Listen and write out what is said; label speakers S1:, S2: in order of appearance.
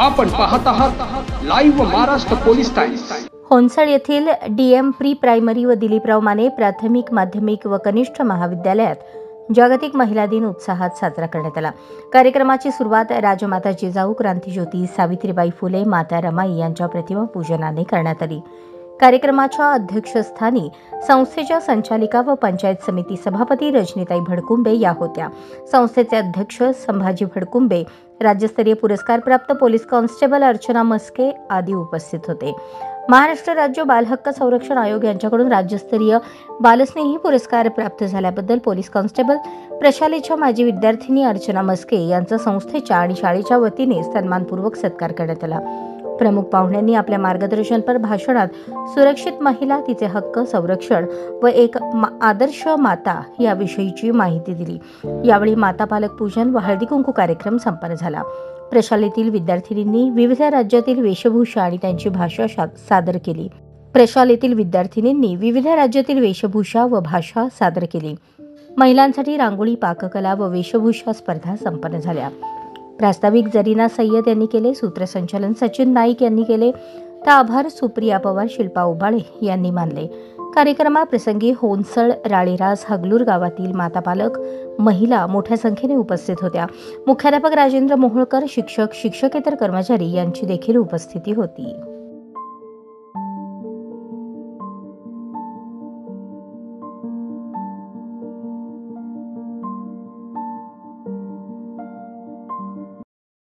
S1: आपण पाहत आहात लाईव्ह महाराष्ट्र पोलीस टाइम्स।
S2: होनसळ येथील डीएम प्री प्रायमरी व दिलीपराव माने प्राथमिक, माध्यमिक व कनिष्ठ महाविद्यालयात जागतिक महिला दिन उत्साहात साजरा करण्यात आला। कार्यक्रमाची सुरुवात राजमाता जिजाऊ, क्रांतिज्योती सावित्रीबाई फुले, माता रमाई यांच्या प्रतिमा पूजनाने करण्यात आली। कार्यक्रमाच्या अध्यक्षस्थानी संस्थेच्या संचालिका व पंचायत समिती सभापती रजनीताई भडकुंबे या होत्या। संस्थेचे अध्यक्ष संभाजी भडकुंबे, राज्यस्तरीय पुरस्कार प्राप्त पोलीस कॉन्स्टेबल अर्चना मस्के आदी उपस्थित होते। महाराष्ट्र राज्य बाल हक्क संरक्षण आयोग यांच्याकडून राज्यस्तरीय बालस्नेही पुरस्कार प्राप्त झाल्याबद्दल पोलीस कॉन्स्टेबल प्रशालेच्या माजी विद्यार्थिनी अर्चना मस्के यांचा संस्थेच्या आणि शाळेच्या वतीने सन्मानपूर्वक सत्कार करण्यात आला। प्रमुख पाहुण्यांनी आपल्या मार्गदर्शनपर भाषणात सुरक्षित महिला, तिचे हक्क, संरक्षण व एक आदर्श माता याविषयीची माहिती दिली। यावेळी माता पालक पूजन व हळदी कुंकू कार्यक्रम संपन्न झाला। प्रशालेतील विद्यार्थिनींनी विविध राज्यातील वेशभूषा आणि त्यांची भाषा सादर केली। महिलांसाठी रांगोळी, पाककला व वेशभूषा स्पर्धा संपन्न झाल्या। प्रास्ताविक जरीना सय्यद यांनी केले, सूत्रसंचालन सचिन नाईक यांनी केले, तर आभार सुप्रिया पवार, शिल्पा उबाळे यांनी मानले। कार्यक्रमाप्रसंगी होनसळ, राळेरास, हगलूर गावातील माता पालक, महिला मोठ्या संख्येने उपस्थित होत्या। मुख्याध्यापक राजेंद्र मोहोळकर, शिक्षक, शिक्षकेतर कर्मचारी यांची देखील उपस्थिती होती।